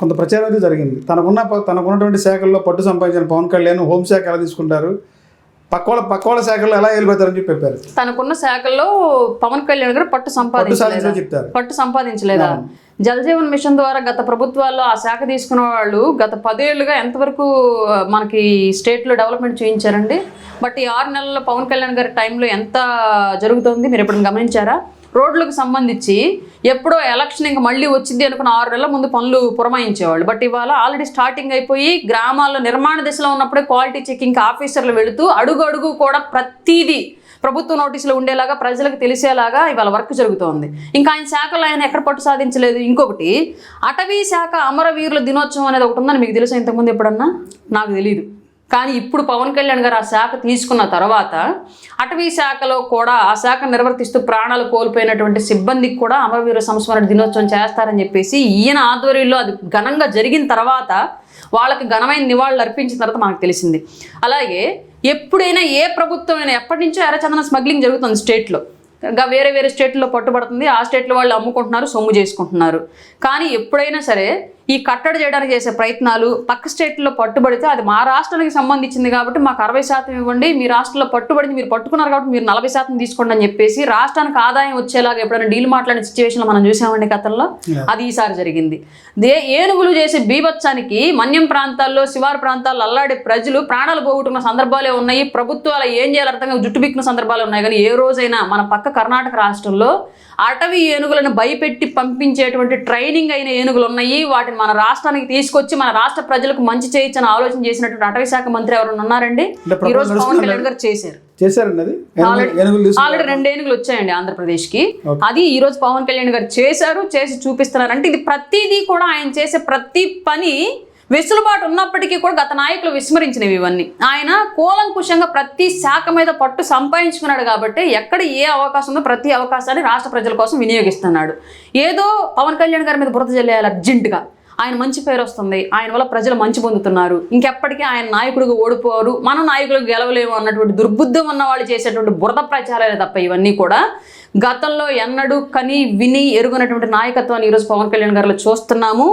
కొంత ప్రచారం అయితే జరిగింది. తనకున్నటువంటి శాఖల్లో పట్టు సంపాదించిన పవన్ కళ్యాణ్ హోంశాఖ ఎలా తీసుకుంటారు, పక్క వాళ్ళ శాఖల్లో ఎలా వెళ్ళిపోతారని చెప్పి చెప్పారు. తనకున్న శాఖల్లో పవన్ కళ్యాణ్ గారు పట్టు సంపాదించలేదా? జల్ జీవన్ మిషన్ ద్వారా గత ప్రభుత్వాల్లో ఆ శాఖ తీసుకున్న వాళ్ళు గత 10 ఏళ్లుగా ఎంతవరకు మనకి స్టేట్లో డెవలప్మెంట్ చూపించారండి? బట్ ఈ 6 నెలల్లో పవన్ కళ్యాణ్ గారి టైంలో ఎంత జరుగుతుంది మీరు ఎప్పుడైనా గమనించారా? రోడ్లకు సంబంధించి ఎప్పుడో ఎలక్షన్ ఇంకా మళ్ళీ వచ్చింది అనుకున్న 6 నెలల ముందు పనులు పురమాయించేవాళ్ళు. బట్ ఇవాళ ఆల్రెడీ స్టార్టింగ్ అయిపోయి గ్రామాల్లో నిర్మాణ దశలో ఉన్నప్పుడే క్వాలిటీ చెకింగ్ ఆఫీసర్లు వెళుతూ అడుగు కూడా ప్రతిదీ ప్రభుత్వ నోటీసులు ఉండేలాగా ప్రజలకు తెలిసేలాగా ఇవాళ వర్క్ జరుగుతోంది. ఇంకా ఆయన శాఖలో ఆయన ఎక్కడ పట్టు సాధించలేదు. ఇంకొకటి అటవీ శాఖ అమరవీరుల దినోత్సవం అనేది ఒకటి ఉందని మీకు తెలుసా ఇంతకుముందు ఎప్పుడన్నా? నాకు తెలియదు. కానీ ఇప్పుడు పవన్ కళ్యాణ్ గారు ఆ శాఖ తీసుకున్న తర్వాత అటవీ శాఖలో కూడా ఆ శాఖ నిర్వర్తిస్తూ ప్రాణాలు కోల్పోయినటువంటి సిబ్బందికి కూడా అమరవీర సంస్మరణ దినోత్సవం చేస్తారని చెప్పేసి ఈయన ఆధ్వర్యంలో అది ఘనంగా జరిగిన తర్వాత వాళ్ళకి ఘనమైన నివాళులు అర్పించిన తర్వాత మనకు తెలిసింది. అలాగే ఎప్పుడైనా ఏ ప్రభుత్వం అయినా ఎప్పటి నుంచో ఎర్రచందనం స్మగ్లింగ్ జరుగుతుంది స్టేట్లో. వేరే స్టేట్లో పట్టుబడుతుంది, ఆ స్టేట్లో వాళ్ళు అమ్ముకుంటున్నారు, సొమ్ము చేసుకుంటున్నారు. కానీ ఎప్పుడైనా సరే ఈ కట్టడి చేయడానికి చేసే ప్రయత్నాలు పక్క స్టేట్లో పట్టుబడితే అది మా రాష్ట్రానికి సంబంధించింది కాబట్టి మాకు 60% ఇవ్వండి, మీ రాష్ట్రంలో పట్టుబడింది మీరు పట్టుకున్నారు కాబట్టి మీరు 40% తీసుకోండి అని చెప్పేసి రాష్ట్రానికి ఆదాయం వచ్చేలాగా ఎప్పుడైనా డీల్ మాట్లాడిన సిచ్యువేషన్లో మనం చూసామండి గతంలో. అది ఈసారి జరిగింది. ఏనుగులు చేసే బీభత్సానికి మన్యం ప్రాంతాల్లో శివారు ప్రాంతాల్లో అల్లాడే ప్రజలు ప్రాణాలు పోగొట్టుకున్న సందర్భాలే ఉన్నాయి. ప్రభుత్వాలు ఏం చేయాలి అర్థంగా జుట్టు బిక్కిన సందర్భాలు ఉన్నాయి. కానీ ఏ రోజైనా మన పక్క కర్ణాటక రాష్ట్రంలో అటవీ ఏనుగులను భయపెట్టి పంపించేటువంటి ట్రైనింగ్ అయిన ఏనుగులు ఉన్నాయి. వాటిని మన రాష్ట్రానికి తీసుకొచ్చి మన రాష్ట్ర ప్రజలకు మంచి చేయొచ్చని ఆలోచన చేసినటువంటి అటవీ శాఖ మంత్రి ఎవరైనా ఉన్నారండి? ఈ రోజు పవన్ కళ్యాణ్ గారు చేశారు. ఆల్రెడీ 2 ఏనుగులు వచ్చాయండి ఆంధ్రప్రదేశ్ కి. అది ఈ రోజు పవన్ కళ్యాణ్ గారు చేసి చూపిస్తున్నారు. అంటే ఇది ప్రతిదీ కూడా ఆయన చేసే ప్రతి పని వెసులుబాటు ఉన్నప్పటికీ కూడా గత నాయకులు విస్మరించినవి ఇవన్నీ. ఆయన కూలంకుషంగా ప్రతి శాఖ మీద పట్టు సంపాదించుకున్నాడు కాబట్టి ఎక్కడ ఏ అవకాశం ఉందో ప్రతి అవకాశాన్ని రాష్ట్ర ప్రజల కోసం వినియోగిస్తున్నాడు. ఏదో పవన్ కళ్యాణ్ గారి మీద బురద జల్లేయాలి అర్జెంటుగా, ఆయన మంచి పేరు వస్తుంది, ఆయన వల్ల ప్రజలు మంచి పొందుతున్నారు, ఇంకెప్పటికీ ఆయన నాయకుడిగా ఓడిపోరు, మనం నాయకులకు గెలవలేము అన్నటువంటి దుర్బుద్ధం ఉన్న వాళ్ళు చేసేటువంటి బురద ప్రచారాలే తప్ప ఇవన్నీ కూడా గతంలో ఎన్నడూ కని విని ఎరుగనటువంటి నాయకత్వాన్ని ఈరోజు పవన్ కళ్యాణ్ గారిలో చూస్తున్నాము.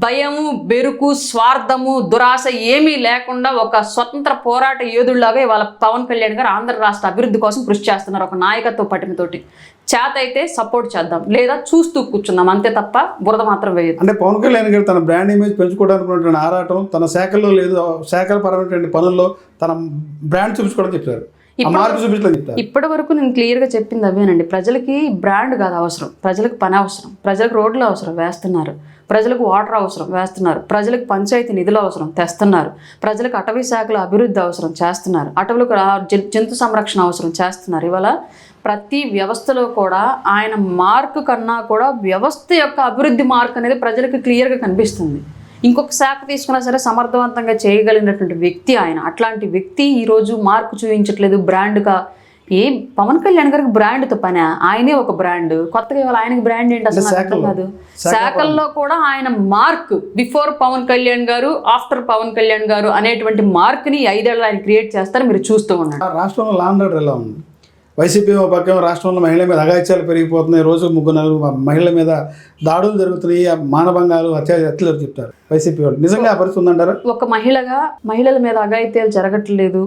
భయము, బెరుకు, స్వార్థము, దురాశ ఏమీ లేకుండా ఒక స్వతంత్ర పోరాట యోధుల్లాగా ఇవాళ పవన్ కళ్యాణ్ గారు ఆంధ్ర రాష్ట్ర అభివృద్ధి కోసం కృషి చేస్తున్నారు. ఒక నాయకత్వ పటిమతోటి చేత అయితే సపోర్ట్ చేద్దాం, లేదా చూస్తూ కూర్చుందాం, అంతే తప్ప బురద మాత్రం వేయదు. అంటే పవన్ కళ్యాణ్ గారు తన బ్రాండ్ ఇమేజ్ పెంచుకోవడానికి ఆరాటం, తన శాఖల్లో లేదు శాఖల పరమైనటువంటి పనుల్లో తన బ్రాండ్ చూపించుకోవడం చెప్పారు. ఇప్పటి వరకు నేను క్లియర్గా చెప్పింది అవేనండి. ప్రజలకి బ్రాండ్ కాదు అవసరం, ప్రజలకు పని అవసరం, ప్రజలకు రోడ్లు అవసరం వేస్తున్నారు, ప్రజలకు వాటర్ అవసరం వేస్తున్నారు, ప్రజలకు పంచాయతీ నిధులు అవసరం తెస్తున్నారు, ప్రజలకు అటవీ శాఖల అభివృద్ధి అవసరం చేస్తున్నారు, అటవులకు జంతు సంరక్షణ అవసరం చేస్తున్నారు. ఇవాళ ప్రతి వ్యవస్థలో కూడా ఆయన మార్కు కన్నా కూడా వ్యవస్థ యొక్క అభివృద్ధి మార్క్ అనేది ప్రజలకు క్లియర్గా కనిపిస్తుంది. ఇంకొక శాఖ తీసుకున్నా సరే సమర్థవంతంగా చేయగలిగినటువంటి వ్యక్తి ఆయన. అట్లాంటి వ్యక్తి ఈరోజు మార్కు చూపించట్లేదు బ్రాండ్గా. పవన్ కళ్యాణ్ గారికి బ్రాండ్తో పని, ఆయనే ఒక బ్రాండ్. కొత్తగా ఇవాళ ఆయనకి బ్రాండ్ ఏంటి అసలు అర్థం కాదు. శాఖల్లో కూడా ఆయన మార్క్, బిఫోర్ పవన్ కళ్యాణ్ గారు, ఆఫ్టర్ పవన్ కళ్యాణ్ గారు అనేటువంటి మార్క్ని 5 ఏళ్ళు ఆయన క్రియేట్ చేస్తారు. మీరు చూస్తూ ఉన్నారు. రాష్ట్రంలో లా అండ్ ఆర్డర్ ఎలా ఉంది? వైసీపీ పక్కన రాష్ట్రంలో మహిళల మీద అఘాయిత్యాలు పెరిగిపోతున్నాయి, రోజు 3-4 మహిళల మీద దాడులు జరుగుతున్నాయి, మానభంగాలు, హత్యలు చెప్తారు వైసీపీ వాళ్ళు. నిజంగా ఆ పరిస్థితి ఉందంటారా? ఒక మహిళగా మహిళల మీద అఘాయిత్యాలు జరగట్లేదు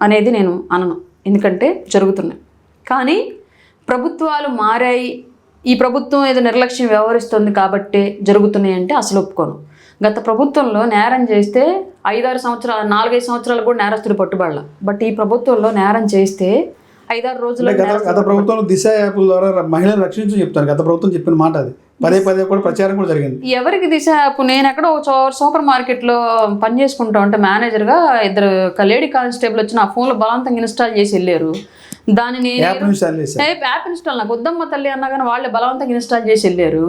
అనేది నేను అనను, ఎందుకంటే జరుగుతున్నాయి. కానీ ప్రభుత్వాలు మారాయి, ఈ ప్రభుత్వం ఏదో నిర్లక్ష్యం వ్యవహరిస్తుంది కాబట్టి జరుగుతున్నాయి అంటే అసలు ఒప్పుకోను. గత ప్రభుత్వంలో నేరం చేస్తే 5-6 సంవత్సరాలు 4-5 సంవత్సరాలు కూడా నేరస్తుడు పట్టుబడాల. బట్ ఈ ప్రభుత్వంలో నేరం చేస్తే 5-6 రోజులు. గత ప్రభుత్వంలో దిశ యాప్ల ద్వారా మహిళలను రక్షించు చెప్తారు. గత ప్రభుత్వం చెప్పిన మాట అది. పదే కూడా ప్రచారం కూడా జరిగింది. ఎవరికి దిశ యాప్? నేను ఎక్కడో సూపర్ మార్కెట్లో పని చేసుకుంటా ఉంటే మేనేజర్గా 2 లేడీ కానిస్టేబుల్ వచ్చి నా ఫోన్లో బలవంతంగా ఇన్స్టాల్ చేసి వెళ్ళారు. దానిని యాప్ ఇన్స్టాల్ నాకు వద్దమ్మ తల్లి అన్నా కానీ వాళ్ళే బలవంతంగా ఇన్స్టాల్ చేసి వెళ్ళారు.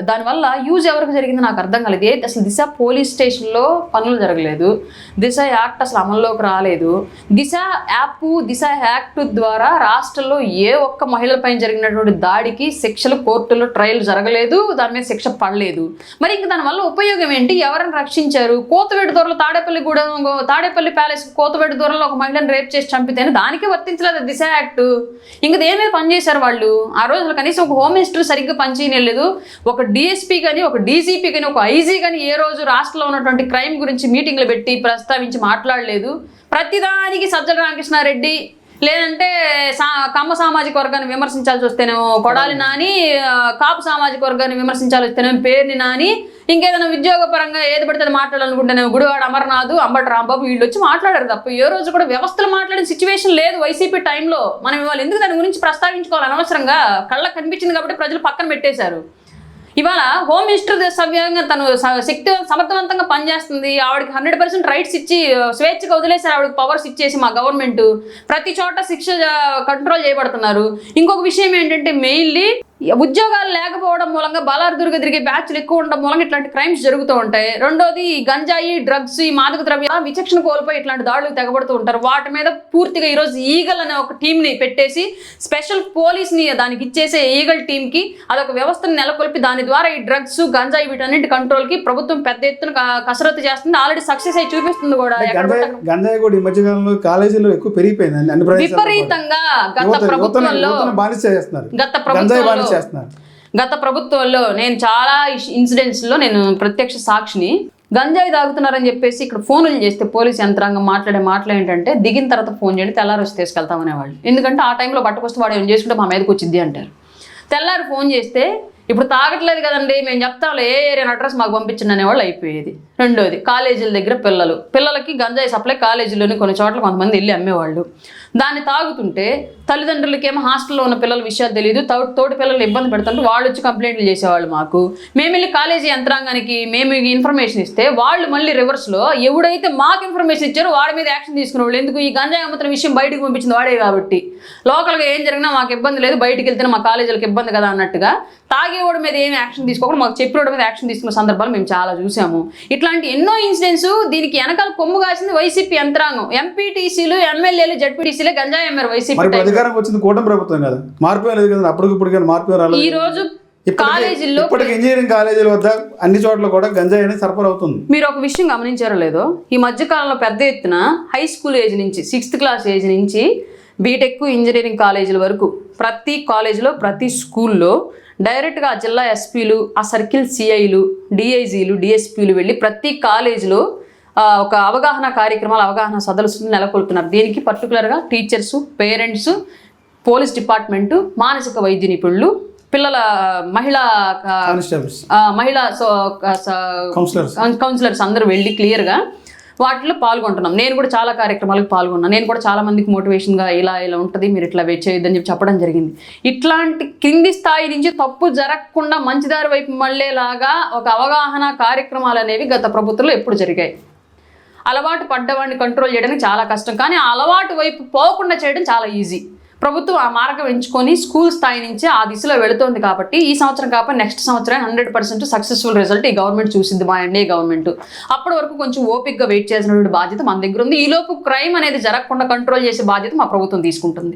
దానివల్ల యూజ్ ఎవరికి జరిగింది నాకు అర్థం కాలేదు. అసలు దిశ పోలీస్ స్టేషన్లో పనులు జరగలేదు, దిశ యాక్ట్ అసలు అమల్లోకి రాలేదు. దిశ యాప్, దిశ యాక్ట్ ద్వారా రాష్ట్రంలో ఏ ఒక్క మహిళలపై జరిగినటువంటి దాడికి శిక్షలు కోర్టులో ట్రయల్ జరగలేదు, దాని మీద శిక్ష పడలేదు. మరి ఇంక దానివల్ల ఉపయోగం ఏంటి? ఎవరిని రక్షించారు? కోతవేడు దూరంలో తాడేపల్లి ప్యాలెస్ కోతవేడు దూరంలో ఒక మహిళను రేప్ చేసి చంపితేనే దానికి వర్తించలేదు దిశ యాక్ట్? ఇంకా దేని మీద పనిచేశారు వాళ్ళు ఆ రోజులు? కనీసం ఒక హోమ్ మినిస్టర్ సరిగ్గా పనిచేయలేదు, ఒక డిఎస్పీ కానీ, ఒక డీజీపీ కానీ, ఒక ఐజీ కానీ ఏ రోజు రాష్ట్రంలో ఉన్నటువంటి క్రైమ్ గురించి మీటింగ్లు పెట్టి ప్రస్తావించి మాట్లాడలేదు. ప్రతిదానికి సజ్జల రామకృష్ణారెడ్డి, లేదంటే కమ్మ సామాజిక వర్గాన్ని విమర్శించాల్సి వస్తేనేమో కొడాలి నాని, కాపు సామాజిక వర్గాన్ని విమర్శించాల్సి వస్తేనేమో పేరుని నాని, ఇంకేదైనా ఉద్యోగపరంగా ఏది పడితే అది మాట్లాడాలనుకుంటేనేమో గుడివాడ అమర్నాథ్, అంబటి రాంబాబు వీళ్ళు వచ్చి మాట్లాడారు తప్ప ఏ రోజు కూడా వ్యవస్థలు మాట్లాడిన సిచ్యువేషన్ లేదు వైసీపీ టైంలో. మనం ఇవాళ ఎందుకు దాని గురించి ప్రస్తావించుకోవాలి అనవసరంగా? కళ్ళకు కనిపించింది కాబట్టి ప్రజలు పక్కన పెట్టేశారు. ఇవాళ హోమ్ మినిస్టర్ సవ్యంగా తను శక్తి సమర్థవంతంగా పనిచేస్తుంది, ఆవిడకి 100% రైట్స్ ఇచ్చి స్వేచ్ఛగా వదిలేశారు, ఆవిడకి పవర్స్ ఇచ్చేసి మా గవర్నమెంట్ ప్రతి చోట శిక్ష కంట్రోల్ చేయబడుతున్నారు. ఇంకొక విషయం ఏంటంటే మెయిన్లీ ఉద్యోగాలు లేకపోవడం మూలంగా బలార్దుర్గా తిరిగే బ్యాచ్లు ఎక్కువ ఉండడం మూలంగా ఇట్లాంటి క్రైమ్స్ జరుగుతూ ఉంటాయి. రెండోది గంజాయి, డ్రగ్స్, ఈ మాదక ద్రవ్యాల విచక్షణ కోల్పోయి ఇట్లాంటి దాడులు తెగబడుతూ ఉంటారు. వాటి మీద పూర్తిగా ఈరోజు ఈగల్ అనే ఒక టీంని పెట్టేసి స్పెషల్ పోలీస్ని దానికి ఇచ్చేసే ఈగల్ టీంకి అదొక వ్యవస్థను నెలకొల్పి దాని ద్వారా ఈ డ్రగ్స్, గంజాయి వీటన్నింటి కంట్రోల్కి ప్రభుత్వం పెద్ద ఎత్తున కసరత్తు చేస్తుంది. ఆల్రెడీ సక్సెస్ అయి చూపిస్తుంది కూడా. గంజాయి కూడా ఈ మధ్యకాలంలో కాలేజీలో ఎక్కువ పెరిగిపోయింది విపరీతంగా. గత ప్రభుత్వంలో నేను చాలా ఇన్సిడెంట్స్లో నేను ప్రత్యక్ష సాక్షిని. గంజాయి తాగుతున్నారని చెప్పేసి ఇక్కడ ఫోన్లు చేస్తే పోలీస్ యంత్రాంగం మాట్లాడే మాటలు ఏంటంటే, దిగిన తర్వాత ఫోన్ చేయండి, తెల్లారి వచ్చి తీసుకెళ్తామనేవాళ్ళు. ఎందుకంటే ఆ టైంలో బట్టకొస్తే వాడు ఏం చేసుకుంటే మా మీదకి వచ్చింది అంటారు. తెల్లారి ఫోన్ చేస్తే ఇప్పుడు తాగట్లేదు కదండి మేము చెప్తాంలే ఏ ఏరియా అడ్రస్ మాకు పంపించండి అనేవాళ్ళు అయిపోయేది. రెండోది కాలేజీల దగ్గర పిల్లలకి గంజాయి సప్లై కాలేజీలోని కొన్ని చోట్ల కొంతమంది వెళ్ళి అమ్మేవాళ్ళు. దాన్ని తాగుతుంటే తల్లిదండ్రులకేమో హాస్టల్లో ఉన్న పిల్లల విషయాలు తెలియదు, తోటి పిల్లలు ఇబ్బంది పెడుతుంటే వాళ్ళు వచ్చి కంప్లైంట్లు చేసేవాళ్ళు మాకు. మేము వెళ్ళి కాలేజీ యంత్రాంగానికి మేము ఇన్ఫర్మేషన్ ఇస్తే వాళ్ళు మళ్ళీ రివర్స్లో ఎవడైతే మాకు ఇన్ఫర్మేషన్ ఇచ్చారో వాడి మీద యాక్షన్ తీసుకునేవాళ్ళు. ఎందుకు? ఈ గంజాయి అమ్ముతున్న విషయం బయటకు పంపించింది వాడే కాబట్టి. లోకల్గా ఏం జరిగినా మాకు ఇబ్బంది లేదు, బయటికి వెళ్తేనే మా కాలేజీలకు ఇబ్బంది కదా అన్నట్టుగా తాగేవాడి మీద ఏమి యాక్షన్ తీసుకోకుండా మాకు చెప్పేవాడి మీద యాక్షన్ తీసుకున్న సందర్భాలు మేము చాలా చూసాము. ఇట్లాంటి ఎన్నో ఇన్సిడెంట్స్. దీనికి వెనకాల కొమ్ము కాసింది వైసీపీ యంత్రాంగం. ఎంపీటీసీలు, ఎమ్మెల్యేలు, జడ్పీటీసీలే గంజాయి అమ్మారు వైసీపీ. అధికారం వచ్చింది కూటమి ప్రభుత్వం కదా, మార్పు లేదు కదా, అప్పటికి మార్పు రాలేదు. ఈ రోజు కాలేజీల్లో, ఇంజనీరింగ్ కాలేజీల వద్ద అన్ని చోట్ల కూడా గంజాయి అనేది సరఫరా అవుతుంది. మీరు ఒక విషయం గమనించారో లేదో, ఈ మధ్య కాలంలో పెద్ద ఎత్తున హై స్కూల్ ఏజ్ నుంచి 6th క్లాస్ ఏజ్ నుంచి బీటెక్, ఇంజనీరింగ్ కాలేజీల వరకు ప్రతి కాలేజీలో, ప్రతి స్కూల్లో డైరెక్ట్గా ఆ జిల్లా ఎస్పీలు, ఆ సర్కిల్ సిఐలు, డిఐజీలు, డిఎస్పీలు వెళ్ళి ప్రతి కాలేజీలో ఒక అవగాహన కార్యక్రమాలు, అవగాహన సదస్సులు నెలకొల్పుతున్నారు. దీనికి పర్టికులర్గా టీచర్సు, పేరెంట్స్, పోలీస్ డిపార్ట్మెంటు, మానసిక వైద్య నిపుణులు, పిల్లల మహిళా కౌన్సిలర్స్ అందరూ వెళ్ళి క్లియర్గా వాటిలో పాల్గొంటున్నాం. నేను కూడా చాలా కార్యక్రమాలకు పాల్గొన్నాను. నేను కూడా చాలా మందికి మోటివేషన్గా ఇలా ఉంటుంది, మీరు ఇట్లా చేయొద్దని చెప్పి చెప్పడం జరిగింది. ఇట్లాంటి కింది స్థాయి నుంచి తప్పు జరగకుండా మంచిదారి వైపు మళ్ళేలాగా ఒక అవగాహన కార్యక్రమాలు అనేవి గత ప్రభుత్వంలో ఎప్పుడు జరిగాయి. అలవాటు పడ్డవాడిని కంట్రోల్ చేయడానికి చాలా కష్టం, కానీ ఆ అలవాటు వైపు పోకుండా చేయడం చాలా ఈజీ. ప్రభుత్వం ఆ మార్గం ఎంచుకొని స్కూల్ స్థాయి నుంచి ఆ దిశలో వెళుతోంది కాబట్టి ఈ సంవత్సరం కాకపోతే నెక్స్ట్ సంవత్సరం 100% సక్సెస్ఫుల్ రిజల్ట్ ఈ గవర్నమెంట్ చూసింది, మా ఎన్డీఏ గవర్నమెంట్. అప్పటి వరకు కొంచెం ఓపిక్గా వెయిట్ చేసినటువంటి బాధ్యత మన దగ్గర ఉంది. ఈలోపు క్రైమ్ అనేది జరగకుండా కంట్రోల్ చేసే బాధ్యత మా ప్రభుత్వం తీసుకుంటుంది.